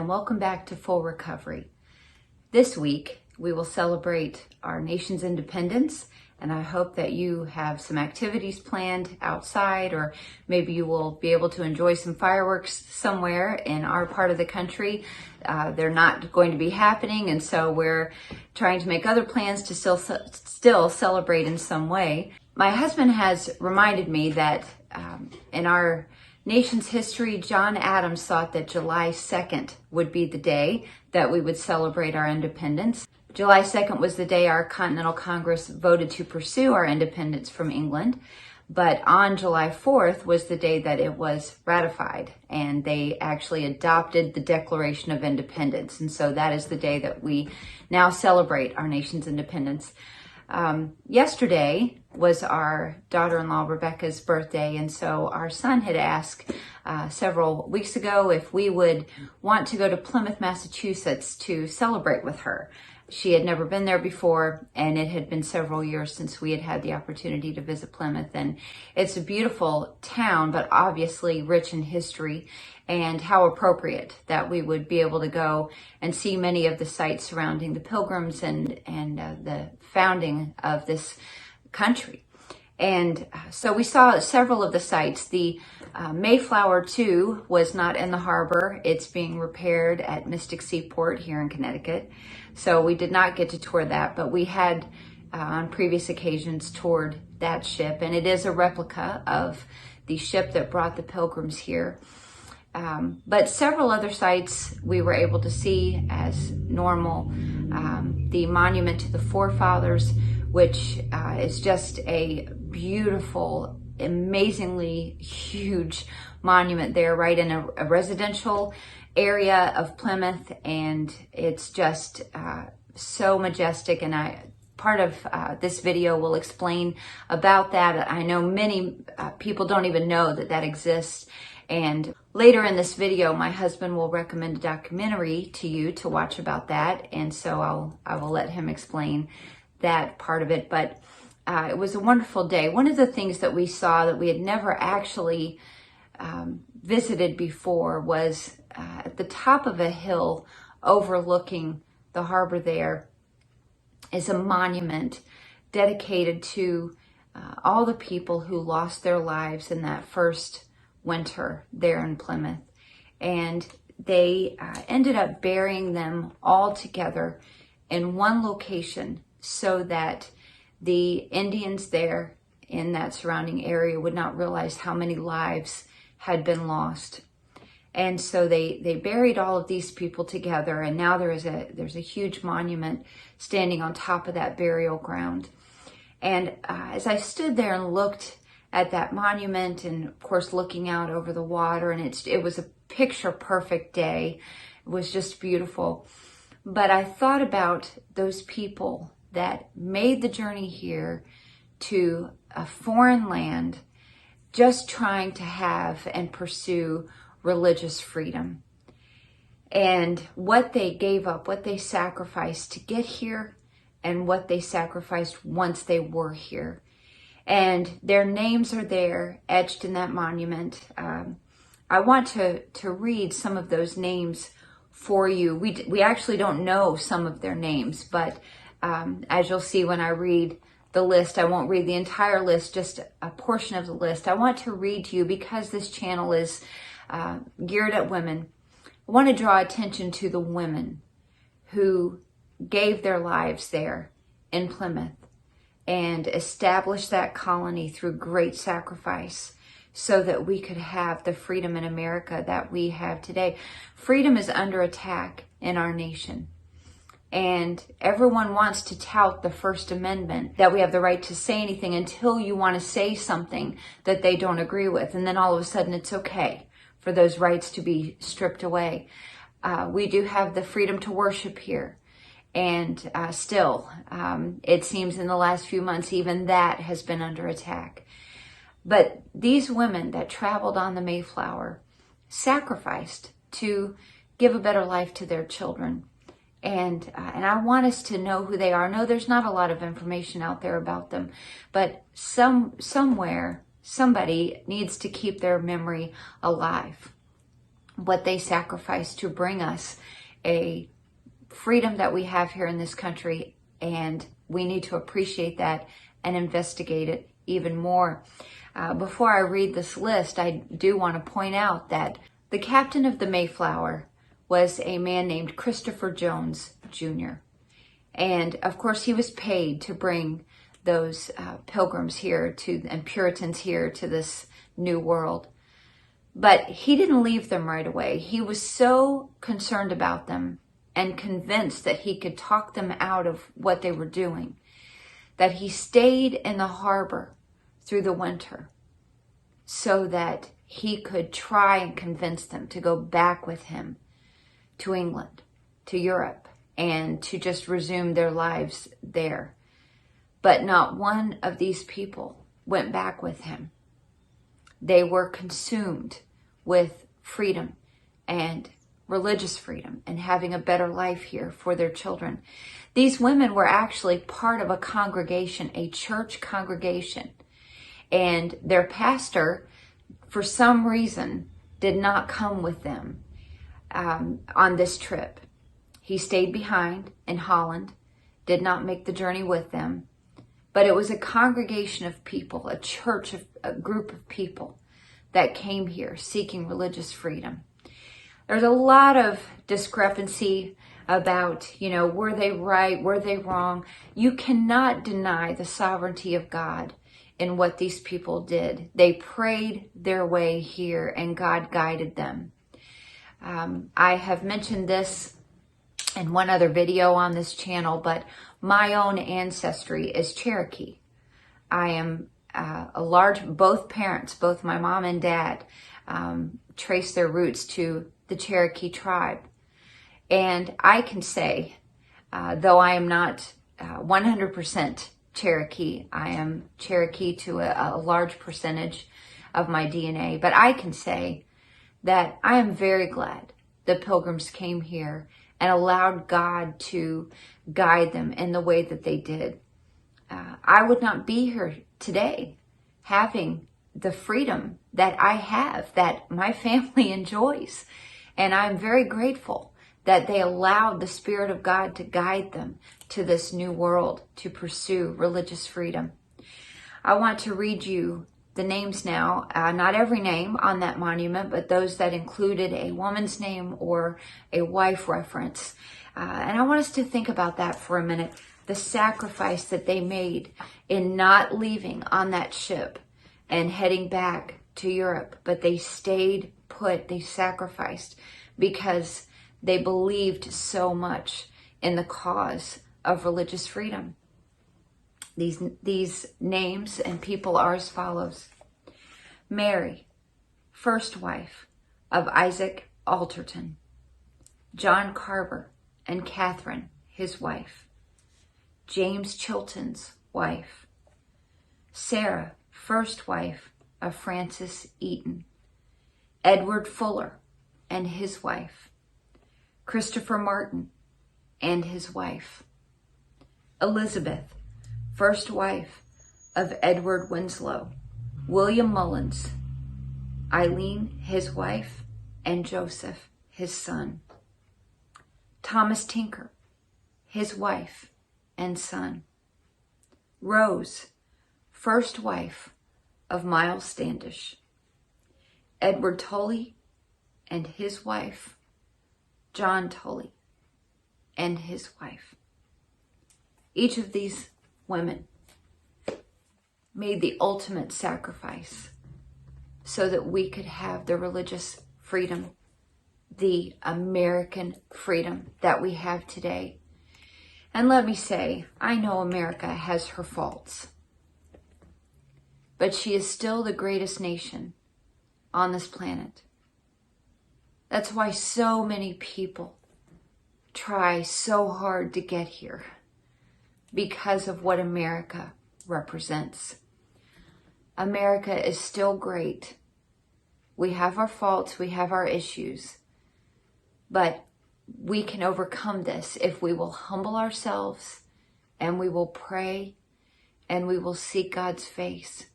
and welcome back to Full Recovery. This week, we will celebrate our nation's independence, and I hope that you have some activities planned outside, or maybe you will be able to enjoy some fireworks somewhere in our part of the country. They're not going to be happening, and so we're trying to make other plans to still celebrate in some way. My husband has reminded me that in our nation's history, John Adams thought that July 2nd would be the day that we would celebrate our independence. July 2nd was the day our Continental Congress voted to pursue our independence from England, but on July 4th was the day that it was ratified, and they actually adopted the Declaration of Independence, and so that is the day that we now celebrate our nation's independence. Yesterday was our daughter-in-law Rebecca's birthday, and so our son had asked several weeks ago if we would want to go to Plymouth, Massachusetts to celebrate with her. She had never been there before, and it had been several years since we had had the opportunity to visit Plymouth. And it's a beautiful town, but obviously rich in history, and how appropriate that we would be able to go and see many of the sites surrounding the Pilgrims and the founding of this country. And so we saw several of the sites. The Mayflower 2 was not in the harbor. It's being repaired at Mystic Seaport here in Connecticut. So we did not get to tour that, but we had on previous occasions toured that ship, and it is a replica of the ship that brought the Pilgrims here. But several other sites we were able to see as normal. The Monument to the Forefathers, which is just a beautiful, amazingly huge monument there, right in a residential area of Plymouth, and it's just so majestic. And part of this video will explain about that. I know many people don't even know that that exists, and later in this video my husband will recommend a documentary to you to watch about that, and so I will let him explain that part of it. But it was a wonderful day. One of the things that we saw that we had never actually visited before was at the top of a hill overlooking the harbor there is a monument dedicated to all the people who lost their lives in that first winter there in Plymouth. And they ended up burying them all together in one location so that the Indians there in that surrounding area would not realize how many lives had been lost. And so they buried all of these people together, and now there's a huge monument standing on top of that burial ground. And as I stood there and looked at that monument, and of course looking out over the water, and it was a picture perfect day. It was just beautiful. But I thought about those people that made the journey here to a foreign land, just trying to have and pursue religious freedom, and what they gave up, what they sacrificed to get here, and what they sacrificed once they were here. And their names are there etched in that monument. I want to read some of those names for you. We actually don't know some of their names, but as you'll see when I read the list, I won't read the entire list, just a portion of the list. I want to read to you because this channel is geared at women. I want to draw attention to the women who gave their lives there in Plymouth and established that colony through great sacrifice so that we could have the freedom in America that we have today. Freedom is under attack in our nation. And everyone wants to tout the First Amendment, that we have the right to say anything until you want to say something that they don't agree with. And then all of a sudden it's okay for those rights to be stripped away. We do have the freedom to worship here. And still, it seems in the last few months, even that has been under attack. But these women that traveled on the Mayflower sacrificed to give a better life to their children. And I want us to know who they are. No, there's not a lot of information out there about them, but somewhere, somebody needs to keep their memory alive. what they sacrificed to bring us a freedom that we have here in this country, and we need to appreciate that and investigate it even more. Before I read this list, I do want to point out that the captain of the Mayflower was a man named Christopher Jones Jr. And of course, he was paid to bring those pilgrims here and Puritans here to this new world. But he didn't leave them right away. He was so concerned about them and convinced that he could talk them out of what they were doing, that he stayed in the harbor through the winter so that he could try and convince them to go back with him to England, to Europe, and to just resume their lives there. But not one of these people went back with him. They were consumed with freedom and religious freedom and having a better life here for their children. These women were actually part of a congregation, a church congregation, and their pastor, for some reason, did not come with them on this trip. He stayed behind in Holland, did not make the journey with them, but it was a congregation of people, a church, a group of people that came here seeking religious freedom. There's a lot of discrepancy about, were they right? Were they wrong? You cannot deny the sovereignty of God in what these people did. They prayed their way here and God guided them. I have mentioned this in one other video on this channel, but my own ancestry is Cherokee. I am both parents, both my mom and dad, trace their roots to the Cherokee tribe. And I can say, though I am not 100% Cherokee, I am Cherokee to a large percentage of my DNA, but I can say that I am very glad the Pilgrims came here and allowed God to guide them in the way that they did. I would not be here today having the freedom that I have, that my family enjoys. And I'm very grateful that they allowed the Spirit of God to guide them to this new world to pursue religious freedom. I want to read you the names now, not every name on that monument, but those that included a woman's name or a wife reference. And I want us to think about that for a minute, the sacrifice that they made in not leaving on that ship and heading back to Europe, but they stayed put, they sacrificed because they believed so much in the cause of religious freedom. These names and people are as follows. Mary, first wife of Isaac Alterton. John Carver and Catherine, his wife. James Chilton's wife. Sarah, first wife of Francis Eaton. Edward Fuller and his wife. Christopher Martin and his wife. Elizabeth, first wife of Edward Winslow. William Mullins, Eileen, his wife, and Joseph, his son. Thomas Tinker, his wife and son. Rose, first wife of Miles Standish. Edward Tully and his wife. John Tully and his wife. Each of these women made the ultimate sacrifice so that we could have the religious freedom, the American freedom that we have today. And let me say, I know America has her faults, but she is still the greatest nation on this planet. That's why so many people try so hard to get here, because of what America represents. America is still great. We have our faults, we have our issues, but we can overcome this if we will humble ourselves and we will pray and we will seek God's face.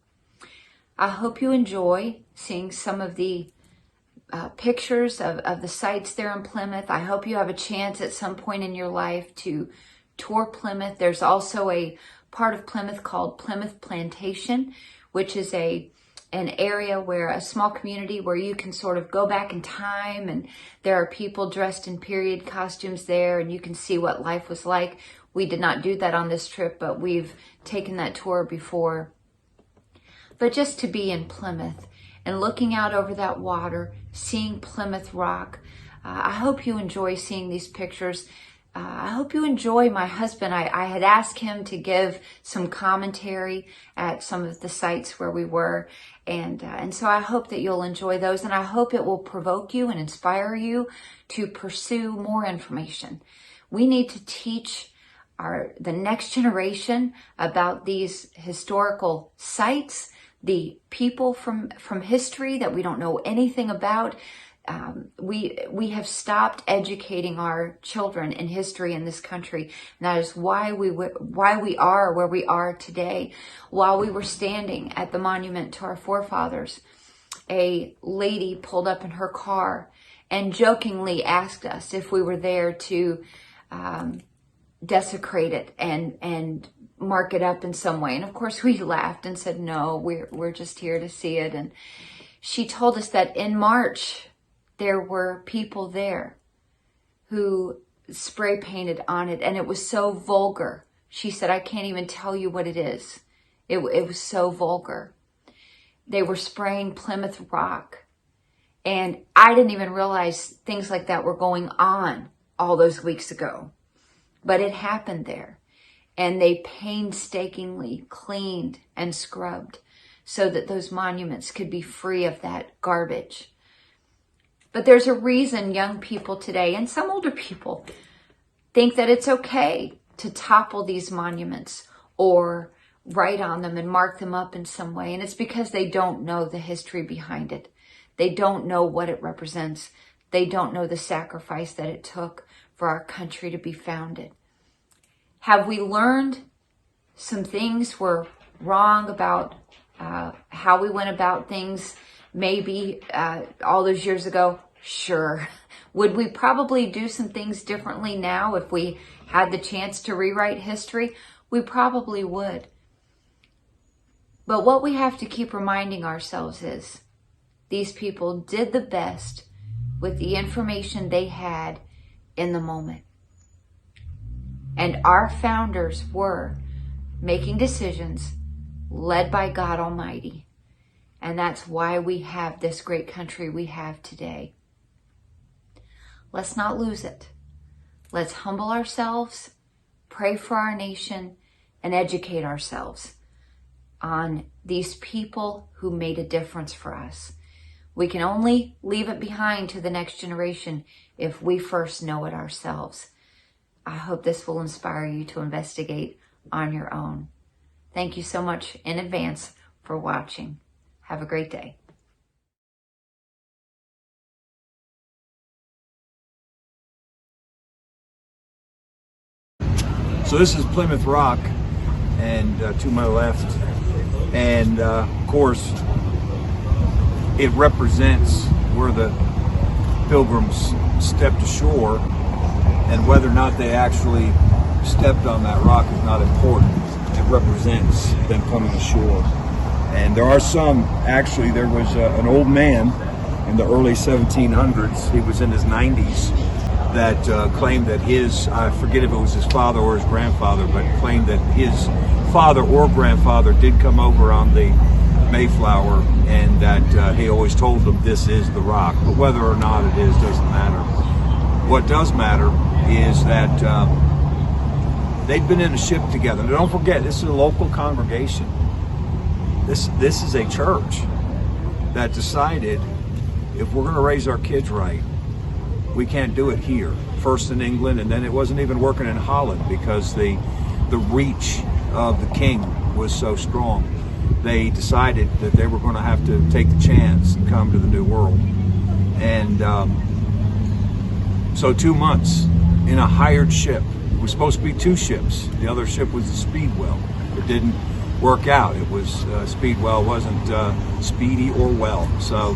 I hope you enjoy seeing some of the pictures of the sites there in Plymouth. I hope you have a chance at some point in your life to tour Plymouth. There's also a part of Plymouth called Plymouth Plantation, which is an area where a small community where you can sort of go back in time, and there are people dressed in period costumes there, and you can see what life was like. We did not do that on this trip, but we've taken that tour before. But just to be in Plymouth and looking out over that water, seeing Plymouth Rock, I hope you enjoy seeing these pictures. I hope you enjoy my husband. I had asked him to give some commentary at some of the sites where we were. And so I hope that you'll enjoy those. And I hope it will provoke you and inspire you to pursue more information. We need to teach the next generation about these historical sites, the people from history that we don't know anything about. We have stopped educating our children in history in this country. And that is why we are where we are today. While we were standing at the monument to our forefathers, a lady pulled up in her car and jokingly asked us if we were there to desecrate it and mark it up in some way. And of course we laughed and said, no, we're just here to see it. And she told us that in March, there were people there who spray painted on it, and it was so vulgar. She said, I can't even tell you what it is. It was so vulgar. They were spraying Plymouth Rock, and I didn't even realize things like that were going on all those weeks ago. But it happened there, and they painstakingly cleaned and scrubbed so that those monuments could be free of that garbage. But there's a reason young people today, and some older people, think that it's okay to topple these monuments or write on them and mark them up in some way. And it's because they don't know the history behind it. They don't know what it represents. They don't know the sacrifice that it took for our country to be founded. Have we learned some things were wrong about how we went about things maybe all those years ago? Sure. Would we probably do some things differently now if we had the chance to rewrite history? We probably would. But what we have to keep reminding ourselves is these people did the best with the information they had in the moment. And our founders were making decisions led by God Almighty. And that's why we have this great country we have today. Let's not lose it. Let's humble ourselves, pray for our nation, and educate ourselves on these people who made a difference for us. We can only leave it behind to the next generation if we first know it ourselves. I hope this will inspire you to investigate on your own. Thank you so much in advance for watching. Have a great day. So this is Plymouth Rock, and to my left, and of course it represents where the pilgrims stepped ashore, and whether or not they actually stepped on that rock is not important. It represents them coming ashore. And there are some, actually there was an old man in the early 1700s, he was in his 90s, that claimed that I forget if it was his father or his grandfather, but claimed that his father or grandfather did come over on the Mayflower, and that he always told them this is the rock. But whether or not it is doesn't matter. What does matter is that they'd been in a ship together. Now, don't forget, this is a local congregation. This is a church that decided if we're going to raise our kids right, we can't do it here. First in England, and then it wasn't even working in Holland because the reach of the king was so strong. They decided that they were going to have to take the chance and come to the New World. And so 2 months in a hired ship. It was supposed to be 2 ships. The other ship was the Speedwell. It didn't work out. It was Speedwell wasn't speedy or well. So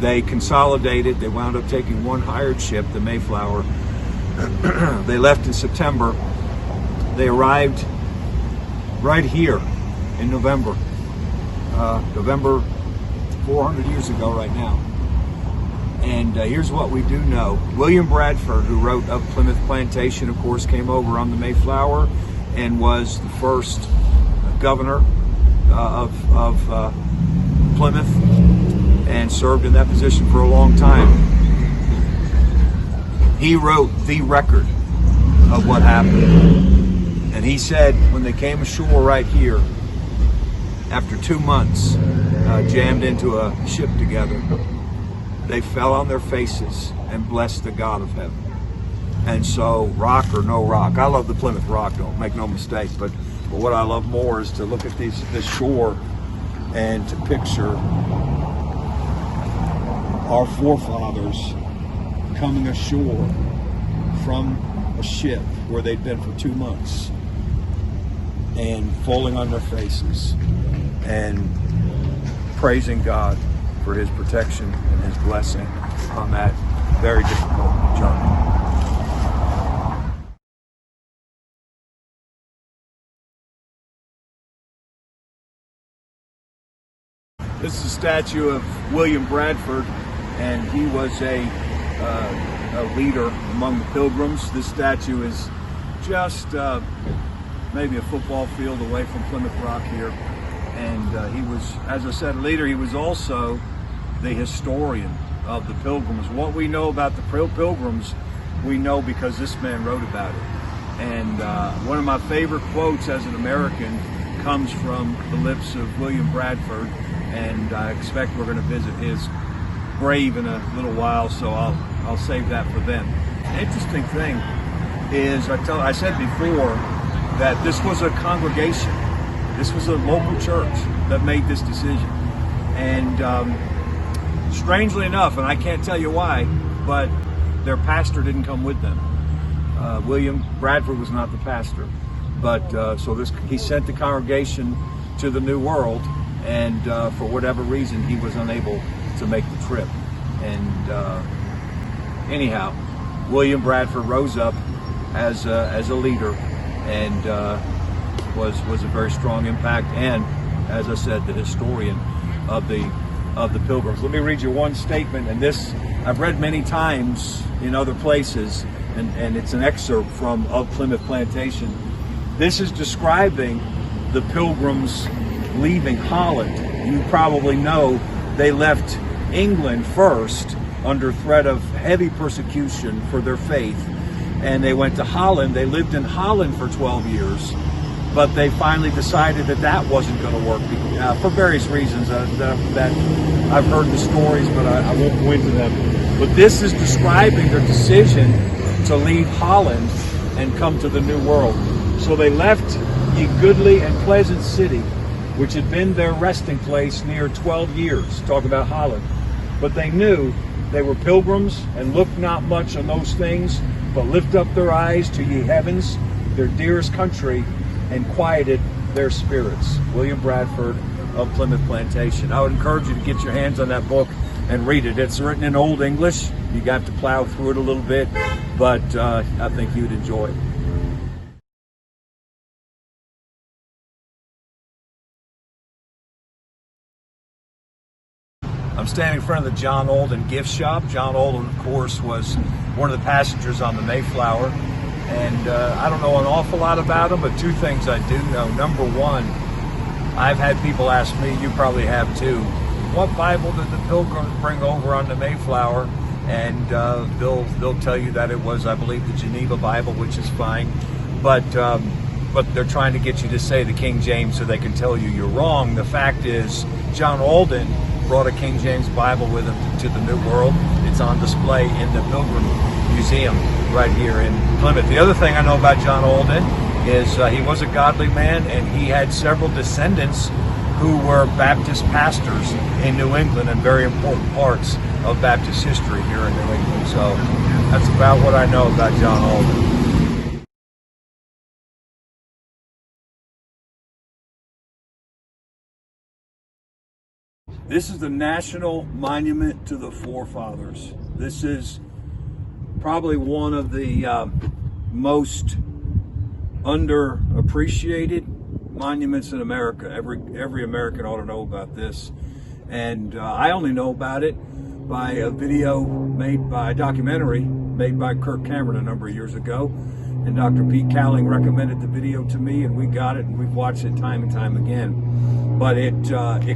They consolidated. They wound up taking one hired ship, the Mayflower. They left in September. They arrived right here in November. November 400 years ago right now. And here's what we do know. William Bradford, who wrote of Plymouth Plantation, of course, came over on the Mayflower and was the first governor of Plymouth and served in that position for a long time. He wrote the record of what happened. And he said when they came ashore right here, after 2 months, jammed into a ship together, they fell on their faces and blessed the God of heaven. And so, rock or no rock, I love the Plymouth Rock, don't make no mistake, but what I love more is to look at this shore and to picture our forefathers coming ashore from a ship where they'd been for 2 months and falling on their faces and praising God for his protection and his blessing on that very difficult journey. This is a statue of William Bradford, and he was a leader among the Pilgrims. This statue is just maybe a football field away from Plymouth Rock here. And he was, as I said, a leader. He was also the historian of the Pilgrims. What we know about the Pilgrims, we know because this man wrote about it. And one of my favorite quotes as an American comes from the lips of William Bradford, and I expect we're going to visit his grave in a little while, so I'll save that for then. The interesting thing is, I said before that this was a congregation. This was a local church that made this decision. And strangely enough, and I can't tell you why, but their pastor didn't come with them. William Bradford was not the pastor. But he sent the congregation to the New World, and for whatever reason, he was unable to make the trip. And anyhow, William Bradford rose up as a leader and was a very strong impact, and as I said, the historian of the Pilgrims. Let me read you one statement, and this I've read many times in other places, and it's an excerpt from Of Plymouth Plantation. This is describing the Pilgrims leaving Holland. You probably know they left England first under threat of heavy persecution for their faith, and they went to Holland. They lived in Holland for 12 years, but they finally decided that wasn't going to work for various reasons that I've heard the stories, but I won't go into them. But this is describing their decision to leave Holland and come to the New World. So they left ye goodly and pleasant city, which had been their resting place near 12 years, talk about Holland. But they knew they were pilgrims, and looked not much on those things, but lift up their eyes to ye heavens, their dearest country, and quieted their spirits. William Bradford of Plymouth Plantation. I would encourage you to get your hands on that book and read it. It's written in Old English. You got to plow through it a little bit, but I think you'd enjoy it. I'm standing in front of the John Alden gift shop. John Alden, of course, was one of the passengers on the Mayflower. And I don't know an awful lot about him, but two things I do know. Number one, I've had people ask me, you probably have too, what Bible did the Pilgrims bring over on the Mayflower? And they'll tell you that it was, I believe, the Geneva Bible, which is fine. But they're trying to get you to say the King James so they can tell you you're wrong. The fact is, John Alden brought a King James Bible with him to the New World. It's on display in the Pilgrim Museum right here in Plymouth. The other thing I know about John Alden is he was a godly man, and he had several descendants who were Baptist pastors in New England and very important parts of Baptist history here in New England. So that's about what I know about John Alden. This is the National Monument to the Forefathers. This is probably one of the most underappreciated monuments in America. Every American ought to know about this. And I only know about it by a documentary made by Kirk Cameron a number of years ago. And Dr. Pete Cowling recommended the video to me, and we got it, and we've watched it time and time again. But it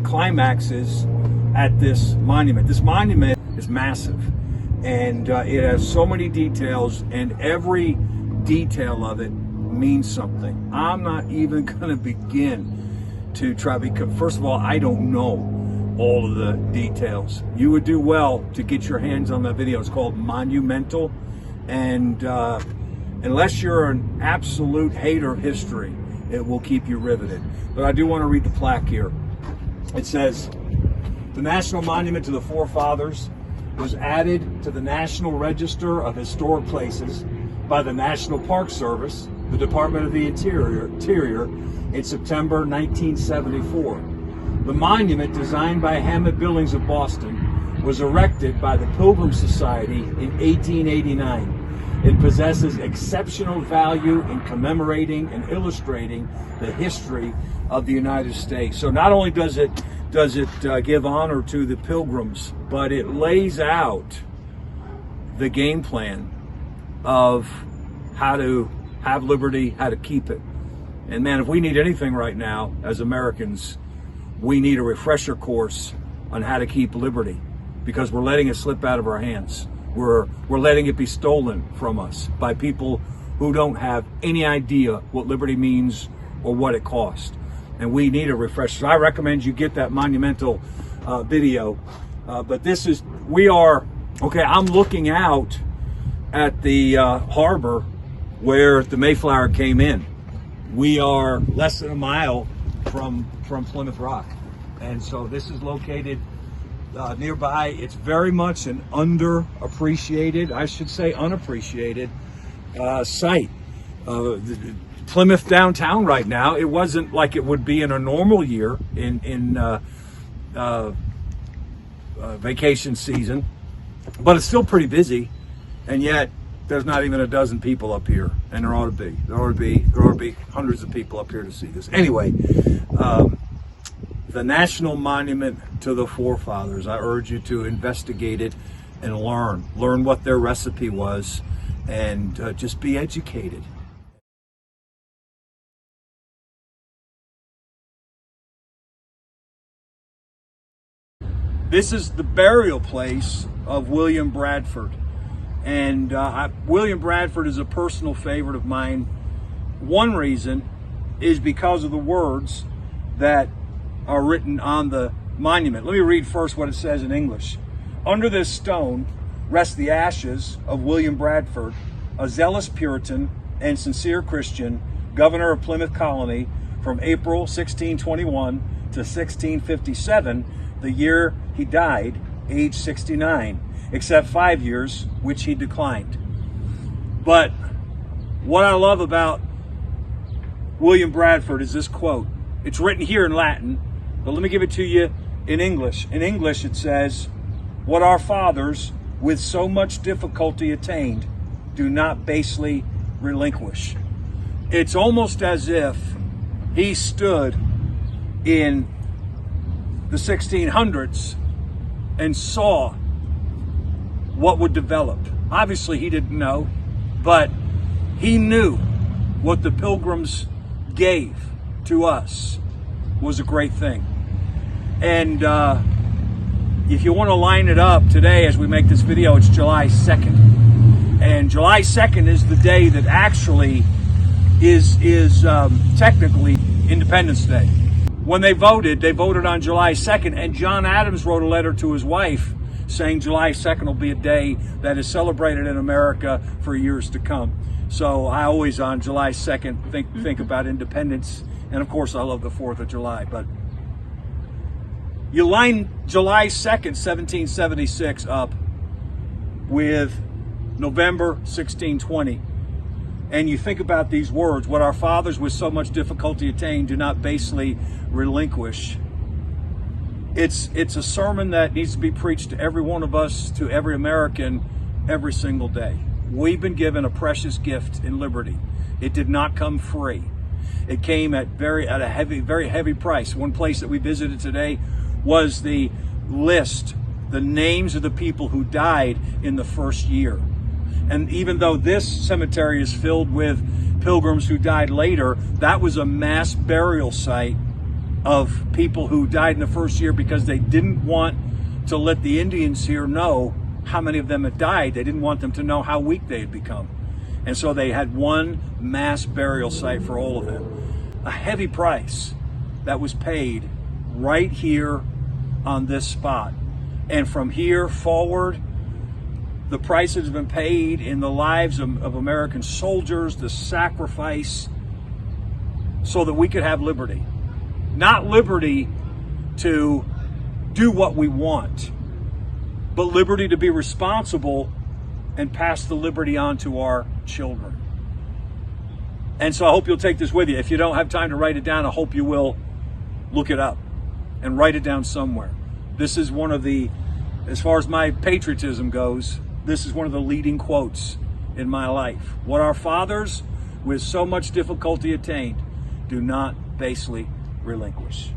climaxes at this monument. This monument is massive, and it has so many details, and every detail of it means something. I'm not even going to begin to try, because first of all, I don't know all of the details. You would do well to get your hands on that video. It's called Monumental, and unless you're an absolute hater of history, it will keep you riveted. But I do want to read the plaque here. It says, "The National Monument to the Forefathers was added to the National Register of Historic Places by the National Park Service, the Department of the Interior, in September 1974. The monument, designed by Hammett Billings of Boston, was erected by the Pilgrim Society in 1889. It possesses exceptional value in commemorating and illustrating the history of the United States." So not only does it give honor to the Pilgrims, but it lays out the game plan of how to have liberty, how to keep it. And man, if we need anything right now as Americans, we need a refresher course on how to keep liberty, because we're letting it slip out of our hands. We're letting it be stolen from us by people who don't have any idea what liberty means or what it costs. And we need a refresher. So I recommend you get that monumental video. But I'm looking out at the harbor where the Mayflower came in. We are less than a mile from Plymouth Rock. And so this is located nearby. It's very much an unappreciated site. Plymouth downtown right now, it wasn't like it would be in a normal year in vacation season, but it's still pretty busy, and yet there's not even a dozen people up here, and there ought to be hundreds of people up here to see this. Anyway, the National Monument to the Forefathers, I urge you to investigate it and learn what their recipe was, and just be educated. This is the burial place of William Bradford. And William Bradford is a personal favorite of mine. One reason is because of the words that are written on the monument. Let me read first what it says in English. "Under this stone rest the ashes of William Bradford, a zealous Puritan and sincere Christian, governor of Plymouth Colony from April 1621 to 1657, the year he died, age 69, except 5 years, which he declined." But what I love about William Bradford is this quote. It's written here in Latin, but let me give it to you in English. In English it says, "What our fathers with so much difficulty attained, do not basely relinquish." It's almost as if he stood in the 1600s and saw what would develop. Obviously he didn't know, but he knew what the Pilgrims gave to us was a great thing. And if you want to line it up today as we make this video, it's July 2nd. And July 2nd is the day that actually is technically Independence Day. When they voted on July 2nd, and John Adams wrote a letter to his wife saying July 2nd will be a day that is celebrated in America for years to come. So I always, on July 2nd, think about independence. And of course, I love the 4th of July. But you line July 2nd, 1776 up with November 1620. And you think about these words, "What our fathers with so much difficulty attained, do not basely relinquish." It's a sermon that needs to be preached to every one of us, to every American, every single day. We've been given a precious gift in liberty. It did not come free. It came at very heavy price. One place that we visited today was the list, the names of the people who died in the first year. And even though this cemetery is filled with pilgrims who died later, that was a mass burial site of people who died in the first year because they didn't want to let the Indians here know how many of them had died. They didn't want them to know how weak they had become. And so they had one mass burial site for all of them. A heavy price that was paid right here on this spot. And from here forward, the price that has been paid in the lives of American soldiers, the sacrifice, so that we could have liberty. Not liberty to do what we want, but liberty to be responsible and pass the liberty on to our children. And so I hope you'll take this with you. If you don't have time to write it down, I hope you will look it up and write it down somewhere. This is one of the, as far as my patriotism goes, this is one of the leading quotes in my life. What our fathers with so much difficulty attained, do not basely relinquish.